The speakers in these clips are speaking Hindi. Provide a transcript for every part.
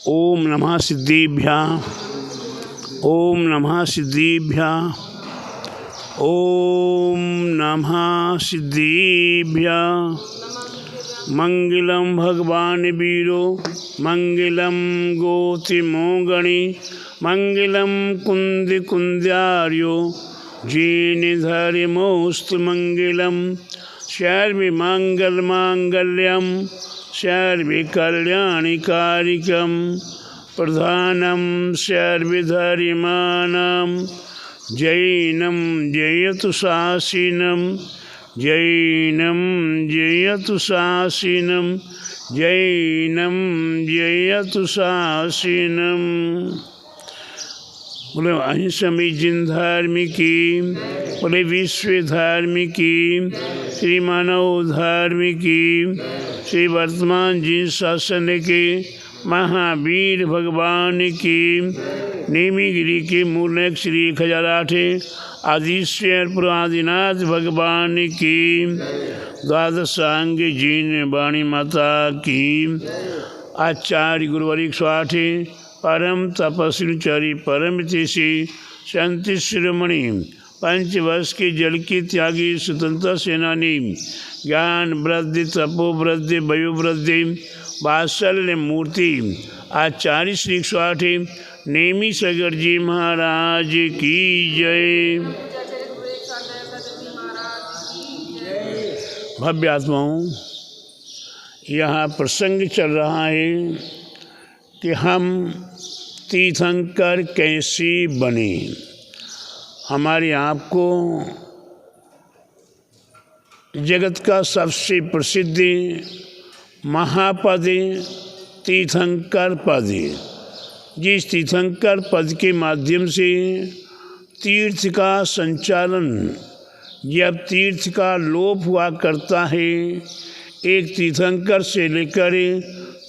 ओम नमः सिद्धिभ्यां। ओम नमः सिद्धिभ्यां। ओम नमः सिद्धिभ्यां। मंगलम भगवान वीरो मंगलम गोतिमोगणी मंगलम कुंद कुंद्यार्यो जीनिधर्मोस्तु मंगलम सर्वमंगल मांगल्यम सर्वकल्याणिकारिकं प्रधानं सर्वधर्माणां जैनं जयतु शासिनं जैनं जयतु शासिनं जैनं जयतु शासिनं। बोले अहिंसा में जिन धार्मिकी, बोले विश्व धार्मिकी, श्री मानव धार्मिकी, श्री वर्तमान जी शासन के महावीर भगवान की नेमीगिरी के मूलक श्री 1008 आदिश्वर पुरादिनाथ भगवान की द्वादशांग जीन वाणी माता की आचार्य गुरुवारी 108 परम तपस्विचारी परम तेसी शांति शिरोमणि पंचवर्ष के जल की त्यागी स्वतंत्रता सेनानी ज्ञान वृद्धि तपो वृद्धि वयो वृद्धि वात्सल्य मूर्ति आचार्य श्री 108 नेमी सगर जी महाराज की जय। भव्य आत्माओं, यहाँ प्रसंग चल रहा है कि हम तीर्थंकर कैसे बने। हमारे आप को जगत का सबसे प्रसिद्ध महापद तीर्थंकर पद, जिस तीर्थंकर पद के माध्यम से तीर्थ का संचालन, जब तीर्थ का लोप हुआ करता है, एक तीर्थंकर से लेकर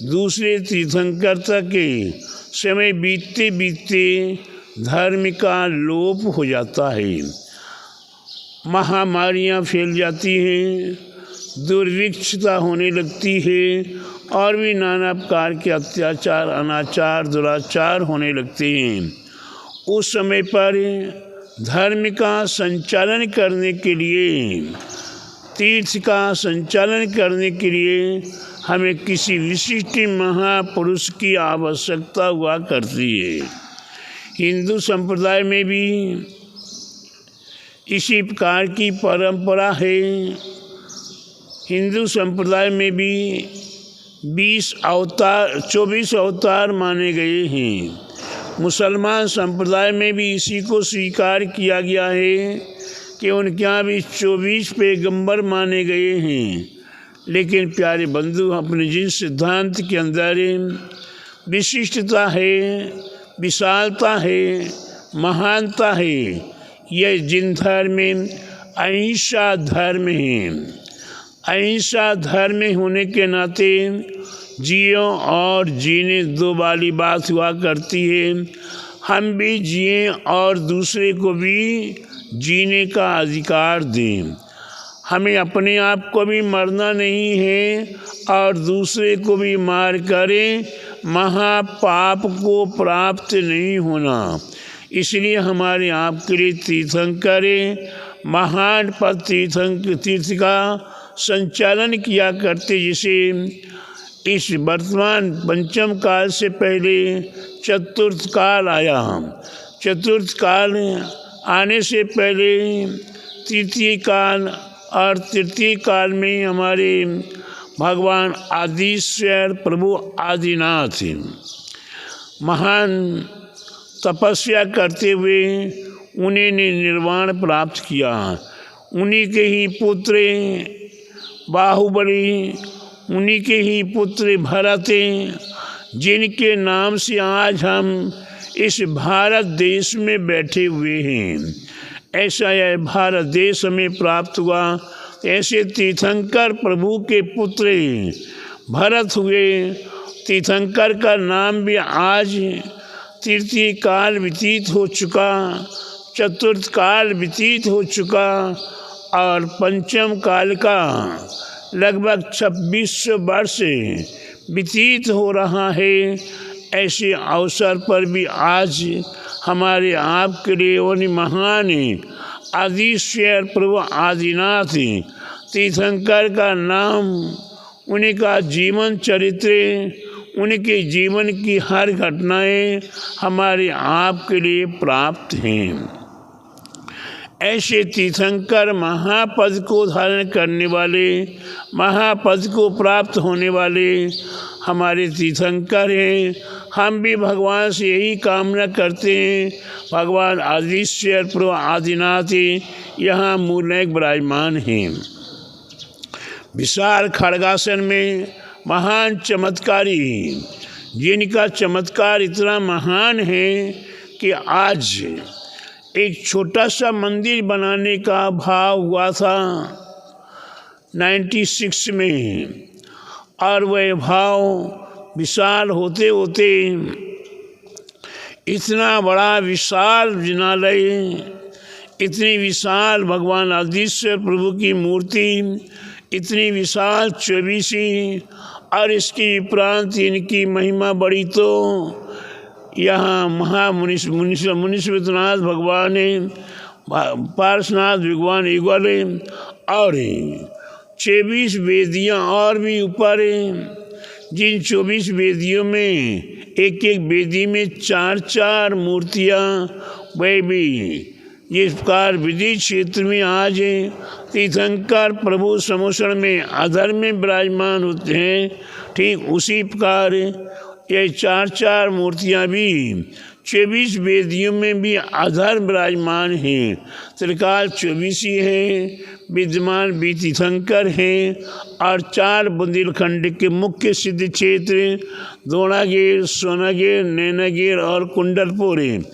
दूसरे तीर्थंकर तक के समय बीतते बीतते धर्म का लोप हो जाता है। महामारियाँ फैल जाती हैं, दुर्भिक्षता होने लगती है और भी नाना प्रकार के अत्याचार अनाचार दुराचार होने लगते हैं। उस समय पर धर्म का संचालन करने के लिए, तीर्थ का संचालन करने के लिए हमें किसी विशिष्ट महापुरुष की आवश्यकता हुआ करती है। हिंदू संप्रदाय में भी इसी प्रकार की परंपरा है। हिंदू संप्रदाय में भी 24 अवतार माने गए हैं। मुसलमान संप्रदाय में भी इसी को स्वीकार किया गया है कि उनके यहाँ भी 24 पैगंबर माने गए हैं। लेकिन प्यारे बंधु, अपने जिन सिद्धांत के अंदर विशिष्टता है, विशालता है, महानता है, यह जिन धर्म अहिंसा धर्म है। अहिंसा धर्म होने के नाते जियो और जीने दो वाली बात हुआ करती है। हम भी जिए और दूसरे को भी जीने का अधिकार दें। हमें अपने आप को भी मरना नहीं है और दूसरे को भी मार करें महापाप को प्राप्त नहीं होना। इसलिए हमारे आप के लिए तीर्थंकर महान पद तीर्थ का संचालन किया करते। जिसे इस वर्तमान पंचम काल से पहले चतुर्थ काल आया। चतुर्थ काल आने से पहले तृतीय काल, और तृतीय काल में हमारे भगवान आदिश्वर प्रभु आदिनाथ महान तपस्या करते हुए उन्हें निर्वाण प्राप्त किया। उन्हीं के ही पुत्र बाहुबली, उन्हीं के ही पुत्र भरत, जिनके नाम से आज हम इस भारत देश में बैठे हुए हैं। ऐसा यह भारत देश हमें प्राप्त हुआ। ऐसे तीर्थंकर प्रभु के पुत्र भरत हुए। तीर्थंकर का नाम भी आज तृतीय काल व्यतीत हो चुका, चतुर्थ काल व्यतीत हो चुका और पंचम काल का लगभग 2600 वर्ष व्यतीत हो रहा है। ऐसे अवसर पर भी आज हमारे आपके लिए उन महान आदिश्वर प्रभु आदिनाथ तीर्थंकर का नाम, उनका जीवन चरित्र, उनके जीवन की हर घटनाएं हमारे आपके लिए प्राप्त हैं। ऐसे तीर्थंकर महापद को धारण करने वाले, महापद को प्राप्त होने वाले हमारे तीर्थंकर हैं। हम भी भगवान से यही कामना करते हैं, भगवान आदिश्वर प्रभु आदिनाथ यहाँ मूलक विराजमान हैं। विशाल खड्गासन में महान चमत्कारी, जिनका चमत्कार इतना महान है कि आज एक छोटा सा मंदिर बनाने का भाव हुआ था 96 में, और वह भाव विशाल होते होते इतना बड़ा विशाल जिनालय, इतनी विशाल भगवान आदिश्वर प्रभु की मूर्ति, इतनी विशाल चौबीसी, और इसकी उपरांत इनकी महिमा बड़ी। तो यहाँ मुनीश्वरनाथ भगवान, पार्श्वनाथ भगवान युगल और 24 वेदियाँ और भी ऊपर, जिन 24 वेदियों में एक एक वेदी में 4-4 मूर्तियाँ, वह भी जिस प्रकार विधि क्षेत्र में आज तीर्थंकर प्रभु समुसरण में अधर्म में विराजमान होते हैं, ठीक उसी प्रकार ये 4-4 मूर्तियाँ भी 24 वेदियों में भी अधर विराजमान हैं। त्रिकाल 24 हैं, विद्यमान भी तीर्थंकर हैं, और 4 बुंदेलखंड के मुख्य सिद्ध क्षेत्र द्रोणागिर, सोनागिर, नैनागिर और कुंडलपुर हैं।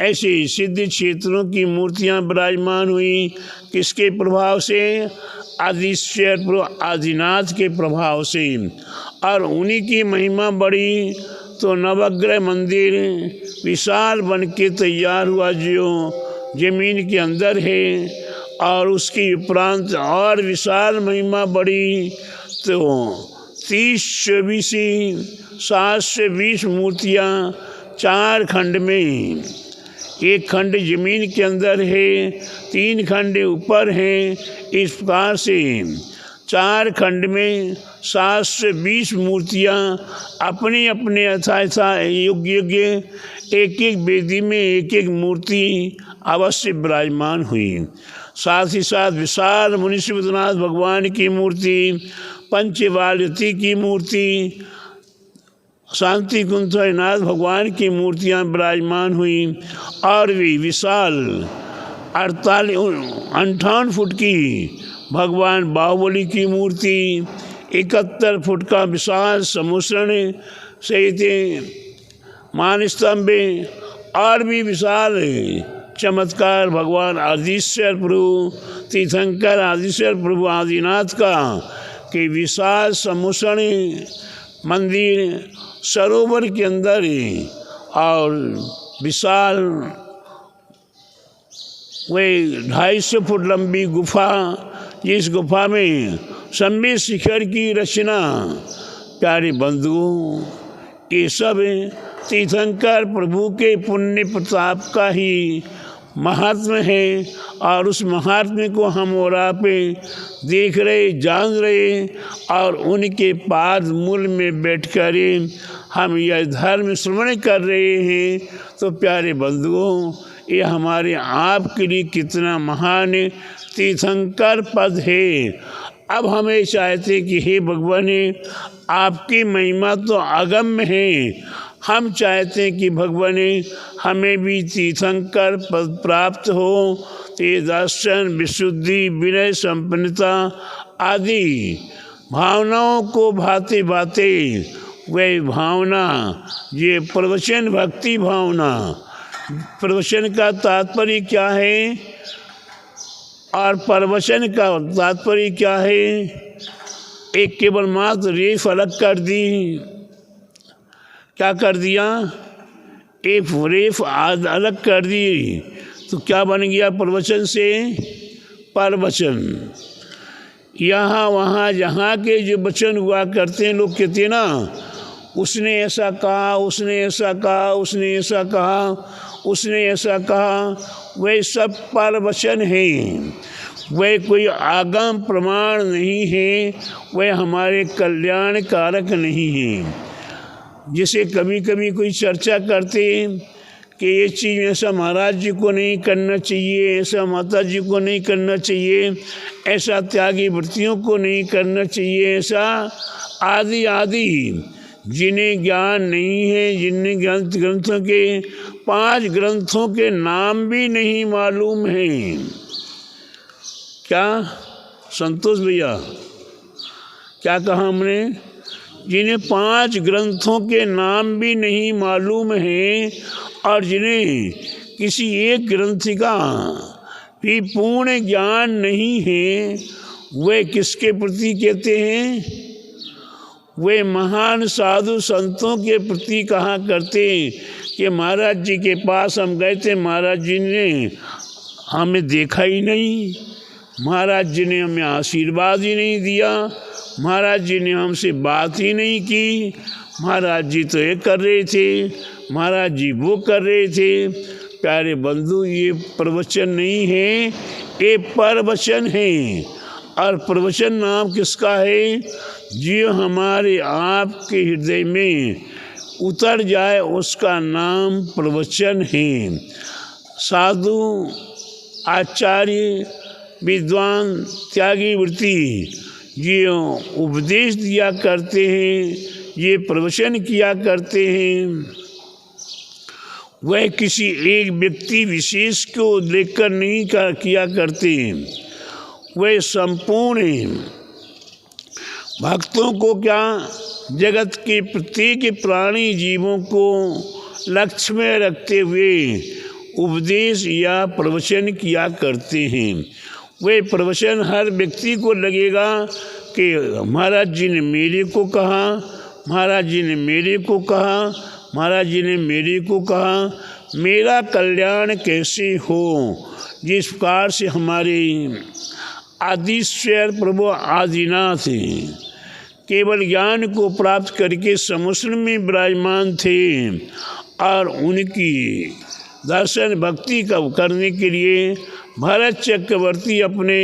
ऐसे सिद्ध क्षेत्रों की मूर्तियाँ विराजमान हुई, किसके प्रभाव से? आदिश्वर प्रभु आदिनाथ के प्रभाव से। और उन्हीं की महिमा बढ़ी तो नवग्रह मंदिर विशाल बन के तैयार हुआ, जो जमीन के अंदर है, और उसकी उपरांत और विशाल महिमा बढ़ी तो 30-24 720 मूर्तियाँ 4 खंड में, एक खंड जमीन के अंदर है, 3 खंड ऊपर हैं। इस प्रकार से 4 खंड में 720 मूर्तियाँ अपने अपने यथा योग्य एक एक वेदी में एक एक मूर्ति अवश्य विराजमान हुई। साथ ही साथ विशाल मुनीश्वरनाथ भगवान की मूर्ति, पंचवाल्यती की मूर्ति, शांति कुंथनाथ भगवान की मूर्तियाँ विराजमान हुई, और भी विशाल 58 फुट की भगवान बाहुबली की मूर्ति, 71 फुट का विशाल समुसरण सहित मान स्तंभ, और भी विशाल चमत्कार भगवान आदिश्वर प्रभु तीर्थंकर आदिश्वर प्रभु आदिनाथ का कि विशाल समुसरण मंदिर सरोवर के अंदर, और विशाल वही 250 फुट लंबी गुफा, जिस गुफा में संबित शिखर की रचना। प्यारे बंधुओं, ये सब तीर्थंकर प्रभु के पुण्य प्रताप का ही महात्म्य है, और उस महात्म्य को हम और आप देख रहे, जान रहे, और उनके पाद मूल में बैठकर हम यह धर्म श्रवण कर रहे हैं। तो प्यारे बंधुओं, ये हमारे आपके लिए कितना महान तीर्थंकर पद है। अब हमें चाहते कि हे भगवान, आपकी महिमा तो अगम्य है, हम चाहते हैं कि भगवान हमें भी तीर्थंकर पद प्राप्त हो। ये दर्शन, विशुद्धि, विनय, संपन्नता आदि भावनाओं को भाते भाते वह भावना, ये प्रवचन भक्ति भावना, प्रवचन का तात्पर्य क्या है और प्रवचन का तात्पर्य क्या है? एक केवल मात्र रेफ अलग कर दी, क्या कर दिया? एक रेफ अलग कर दी, तो क्या बन गया प्रवचन से? परवचन। यहाँ वहाँ जहाँ के जो वचन हुआ करते हैं लोग कहते हैं ना, उसने ऐसा कहा, उसने ऐसा कहा, उसने ऐसा कहा, उसने ऐसा कहा, वे सब परवचन हैं, वे कोई आगम प्रमाण नहीं है, वे हमारे कल्याण कारक नहीं हैं। जैसे कभी कभी कोई चर्चा करते हैं कि ये चीज़ ऐसा महाराज जी को नहीं करना चाहिए, ऐसा माता जी को नहीं करना चाहिए, ऐसा त्यागी वृत्तियों को नहीं करना चाहिए, ऐसा आदि आदि। जिन्हें ज्ञान नहीं है, जिन्हें ग्रंथों के 5 ग्रंथों के नाम भी नहीं मालूम हैं। क्या संतोष भैया, क्या कहा हमने? जिन्हें 5 ग्रंथों के नाम भी नहीं मालूम हैं और जिन्हें किसी एक ग्रंथ का भी पूर्ण ज्ञान नहीं है, वे किसके प्रति कहते हैं? वे महान साधु संतों के प्रति कहा करते हैं कि महाराज जी के पास हम गए थे, महाराज जी ने हमें देखा ही नहीं, महाराज जी ने हमें आशीर्वाद ही नहीं दिया, महाराज जी ने हमसे बात ही नहीं की, महाराज जी तो ये कर रहे थे, महाराज जी वो कर रहे थे। प्यारे बंधु, ये प्रवचन नहीं है, ये परवचन है। और प्रवचन नाम किसका है? जो हमारे आपके हृदय में उतर जाए उसका नाम प्रवचन है। साधु, आचार्य, विद्वान, त्यागी वृत्ति ये उपदेश दिया करते हैं, ये प्रवचन किया करते हैं, वह किसी एक व्यक्ति विशेष को लेकर नहीं किया करते, वह संपूर्ण भक्तों को, क्या जगत के प्रत्येक प्राणी जीवों को लक्ष्य में रखते हुए उपदेश या प्रवचन किया करते हैं। वे प्रवचन हर व्यक्ति को लगेगा कि महाराज जी ने मेरे को कहा, महाराज जी ने मेरे को कहा, महाराज जी ने मेरे को कहा, मेरा कल्याण कैसे हो। जिस प्रकार से हमारे आदिश्वर प्रभु आदिनाथ केवल ज्ञान को प्राप्त करके समुद्र में विराजमान थे और उनकी दर्शन भक्ति करने के लिए भरत चक्रवर्ती अपने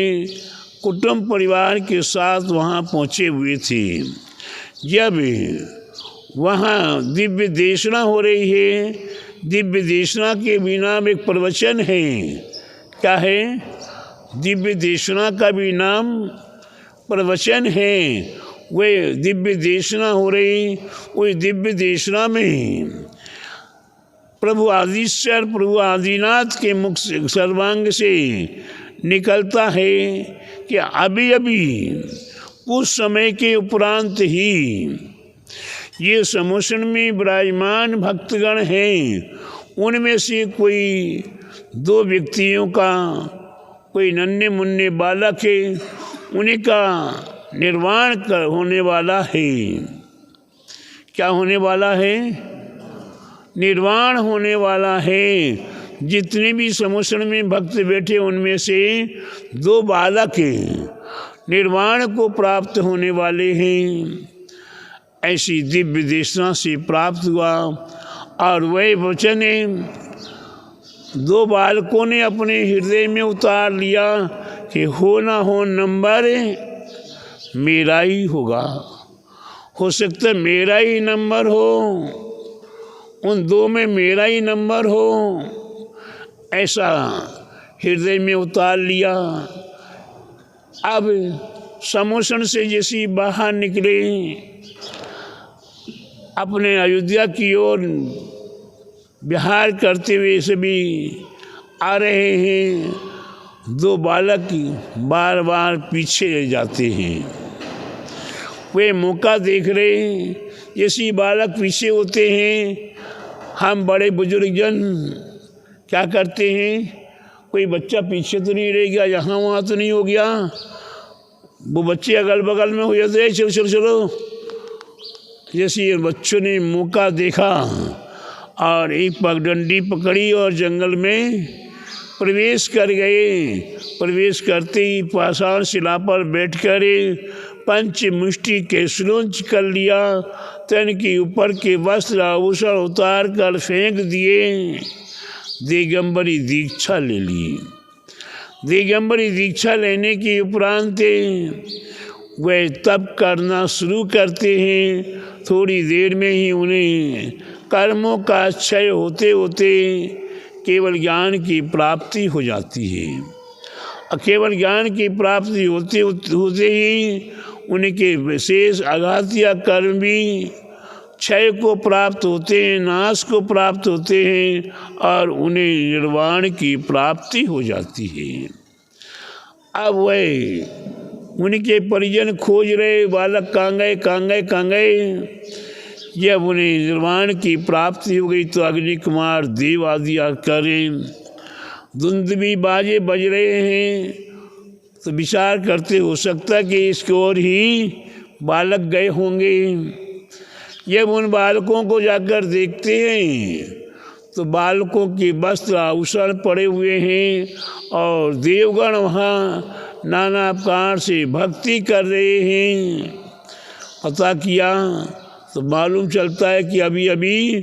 कुटुंब परिवार के साथ वहाँ पहुँचे हुए थे। जब वहाँ दिव्य देशना हो रही है, दिव्य देशना के बिना एक प्रवचन है। क्या है? दिव्य देशना का भी नाम प्रवचन है। वे दिव्य देशना हो रही, वही दिव्य देशना में प्रभु आदिश्वर प्रभु आदिनाथ के मुख से सर्वांग से निकलता है कि अभी अभी कुछ समय के उपरांत ही ये समुद्र में विराजमान भक्तगण हैं, उनमें से कोई 2 व्यक्तियों का कोई नन्हे मुन्ने बालक है, उन्हीं का निर्वाण होने वाला है। क्या होने वाला है? निर्वाण होने वाला है। जितने भी समुद्र में भक्त बैठे उनमें से 2 बालक निर्वाण को प्राप्त होने वाले हैं। ऐसी दिव्य देशना से प्राप्त हुआ और वह वचन 2 बालकों ने अपने हृदय में उतार लिया कि हो ना हो नंबर मेरा ही होगा, हो सकता है मेरा ही नंबर हो, उन 2 में मेरा ही नंबर हो, ऐसा हृदय में उतार लिया। अब समुद्र से जैसे बाहर निकले, अपने अयोध्या की ओर विहार करते हुए सभी आ रहे हैं। 2 बालक बार बार पीछे जाते हैं। वे मौका देख रहे हैं, जैसे बालक पीछे होते हैं, हम बड़े बुजुर्ग जन क्या करते हैं, कोई बच्चा पीछे तो नहीं रह गया, यहाँ वहाँ तो नहीं हो गया, वो बच्चे अगल बगल में हो जाते हैं, चलो चलो चलो। जैसे बच्चों ने मौका देखा और एक पगडंडी पकड़ी और जंगल में प्रवेश कर गए। प्रवेश करते ही पाषाण शिला पर बैठकर पंच मुष्टि कैसरोंच कर लिया तन के ऊपर के वस्त्र आभूषण उतार कर फेंक दिए, दिगंबरी दीक्षा ले ली। दिगंबरी दीक्षा लेने के उपरांत वे तप करना शुरू करते हैं। थोड़ी देर में ही उन्हें कर्मों का क्षय होते होते केवल ज्ञान की प्राप्ति हो जाती है। और केवल ज्ञान की प्राप्ति होते होते ही उनके विशेष आघातिया कर्म भी क्षय को प्राप्त होते हैं, नाश को प्राप्त होते हैं और उन्हें निर्वाण की प्राप्ति हो जाती है। अब वह उनके परिजन खोज रहे, बालक कहाँ गए कहाँ गए कहाँ गए। जब उन्हें निर्वाण की प्राप्ति हो गई तो अग्नि कुमार देव आदि करें, धुंधवी बाजे बज रहे हैं, तो विचार करते हो सकता है कि इसकी ओर ही बालक गए होंगे। जब उन बालकों को जाकर देखते हैं तो बालकों के वस्त्र आभूषण पड़े हुए हैं और देवगण वहाँ नाना प्रकार से भक्ति कर रहे हैं। पता किया तो मालूम चलता है कि अभी अभी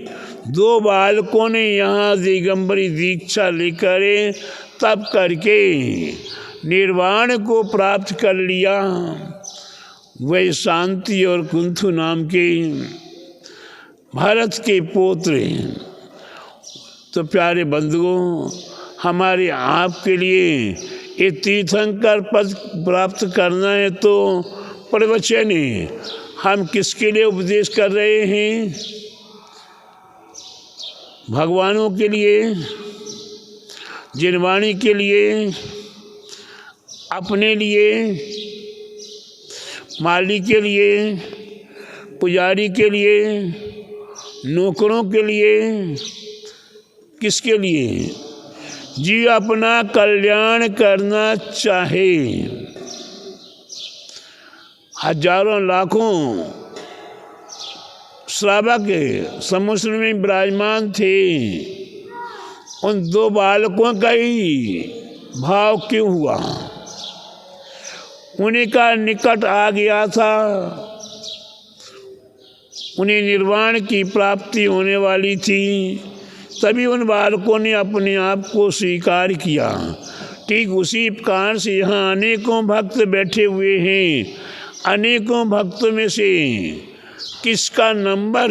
2 बालकों ने यहाँ दिगंबरी दीक्षा लेकर तप करके निर्वाण को प्राप्त कर लिया। वह शांति और कुंथु नाम के भरत के पुत्र। तो प्यारे बंधुओं, हमारे आपके लिए ये तीर्थंकर पद प्राप्त करना है तो प्रवचन हम किसके लिए उपदेश कर रहे हैं? भगवानों के लिए, जिनवाणी के लिए, अपने लिए, माली के लिए, पुजारी के लिए, नौकरों के लिए, किसके लिए? जी अपना कल्याण करना चाहे। हजारों लाखों श्रावक समुद्र में विराजमान थे, उन 2 बालकों का ही भाव क्यों हुआ? उन्हीं का निकट आ गया था, उन्हें निर्वाण की प्राप्ति होने वाली थी, तभी उन बालकों ने अपने आप को स्वीकार किया। ठीक उसी प्रकार से यहाँ अनेकों भक्त बैठे हुए हैं। अनेकों भक्तों में से किसका नंबर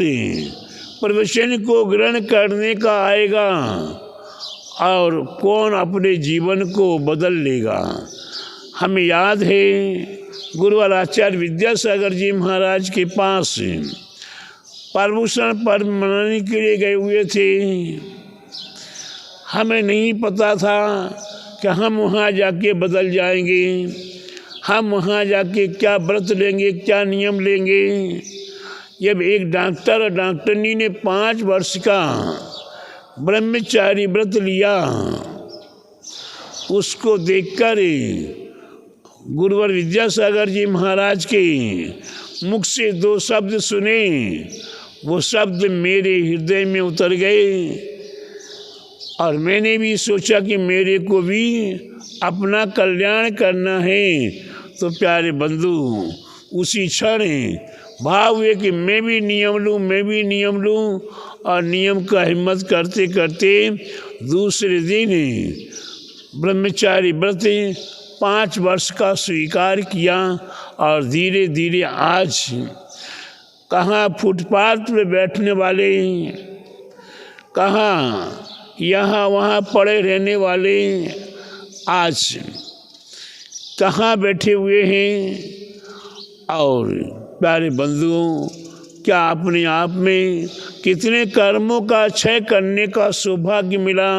प्रवचन को ग्रहण करने का आएगा और कौन अपने जीवन को बदल लेगा? हमें याद है गुरुवर आचार्य विद्यासागर जी महाराज के पास प्रभूषण पर्व मनाने के लिए गए हुए थे। हमें नहीं पता था कि हम वहाँ जाके बदल जाएंगे, हम वहाँ जाके क्या व्रत लेंगे, क्या नियम लेंगे। जब एक डॉक्टर और डॉक्टरनी ने 5 वर्ष का ब्रह्मचारी व्रत लिया, उसको देखकर गुरुवर विद्यासागर जी महाराज के मुख से 2 शब्द सुने, वो शब्द मेरे हृदय में उतर गए और मैंने भी सोचा कि मेरे को भी अपना कल्याण करना है। तो प्यारे बंधु, उसी क्षण भाव हुए कि मैं भी नियम लूँ, मैं भी नियम लूँ। और नियम का हिम्मत करते करते दूसरे दिन ब्रह्मचारी व्रत 5 वर्ष का स्वीकार किया। और धीरे धीरे आज कहाँ फुटपाथ पे बैठने वाले, कहाँ यहाँ वहाँ पड़े रहने वाले, आज कहाँ बैठे हुए हैं। और प्यारे बंधुओं, क्या अपने आप में कितने कर्मों का क्षय करने का सौभाग्य मिला।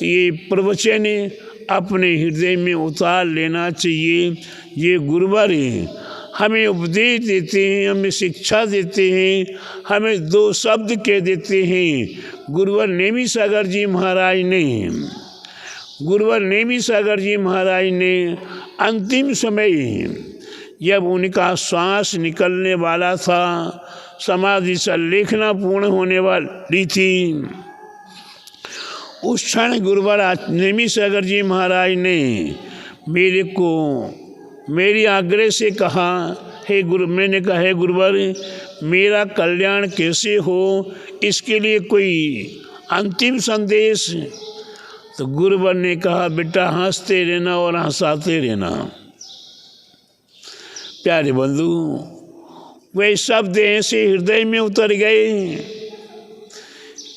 ये प्रवचन अपने हृदय में उतार लेना चाहिए। ये गुरुवर हमें उपदेश देते हैं, हमें शिक्षा देते हैं, हमें 2 शब्द कह देते हैं। गुरुवर नेमी सागर जी महाराज ने, गुरुवर नेमी सागर जी महाराज ने अंतिम समय जब उनका श्वास निकलने वाला था, समाधि संलेखना पूर्ण होने वाली थी, उस क्षण गुरुवर नेमी सागर जी महाराज ने मेरे को मेरी आग्रह से कहा, हे गुरु, मैंने कहा हे गुरुवर, मेरा कल्याण कैसे हो, इसके लिए कोई अंतिम संदेश? तो गुरुवर ने कहा बेटा हंसते रहना और हंसाते रहना। प्यारे बंधु, वे शब्द ऐसे हृदय में उतर गए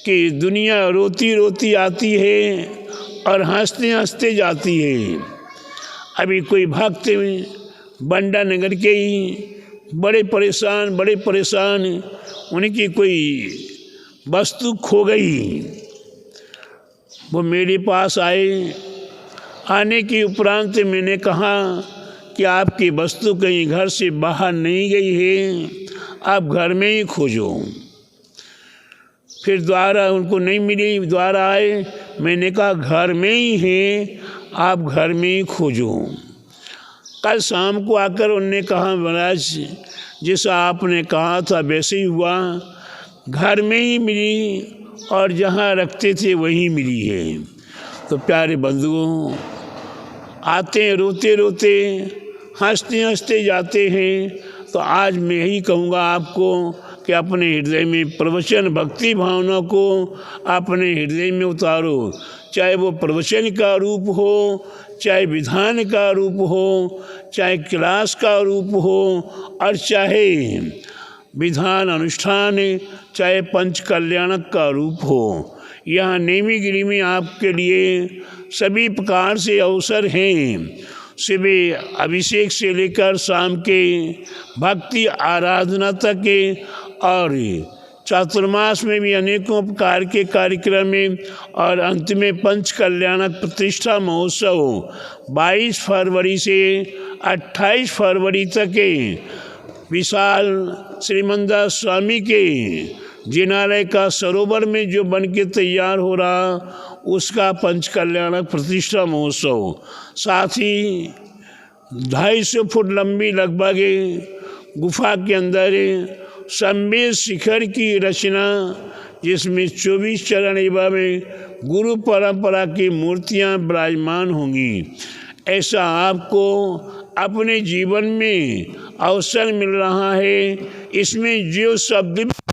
कि दुनिया रोती रोती आती है और हंसते हंसते जाती है। अभी कोई भक्त बंडा नगर के ही बड़े परेशान, उनकी कोई वस्तु खो गई। वो मेरे पास आए। आने के उपरांत मैंने कहा कि आपकी वस्तु कहीं घर से बाहर नहीं गई है, आप घर में ही खोजो। फिर दोबारा उनको नहीं मिली, दोबारा आए। मैंने कहा घर में ही है, आप घर में ही खोजो। कल शाम को आकर उन्होंने कहा महाराज जैसा आपने कहा था वैसे ही हुआ, घर में ही मिली और जहाँ रखते थे वहीं मिली है। तो प्यारे बंधुओं, आते हैं रोते रोते, हंसते हंसते जाते हैं। तो आज मैं यही कहूँगा आपको कि अपने हृदय में प्रवचन भक्ति भावना को अपने हृदय में उतारो। चाहे वो प्रवचन का रूप हो, चाहे विधान का रूप हो, चाहे क्लास का रूप हो, और चाहे विधान अनुष्ठान, चाहे पंच कल्याणक का रूप हो। यहाँ नेमीगिरी में आपके लिए सभी प्रकार से अवसर हैं। सुबह अभिषेक से लेकर शाम के भक्ति आराधना तक के, और चातुर्मास में भी अनेकों प्रकार के कार्यक्रम में, और अंत में पंच कल्याणक प्रतिष्ठा महोत्सव 22 फरवरी से 28 फरवरी तक के विशाल श्रीमंदास स्वामी के जिनालय का सरोवर में जो बन के तैयार हो रहा, उसका पंच कल्याणक प्रतिष्ठा महोत्सव। साथ ही 250 फुट लंबी लगभग गुफा के अंदर संवेद शिखर की रचना, जिसमें 24 चरण एवं गुरु परंपरा की मूर्तियां विराजमान होंगी। ऐसा आपको अपने जीवन में अवसर मिल रहा है। इसमें जो शब्द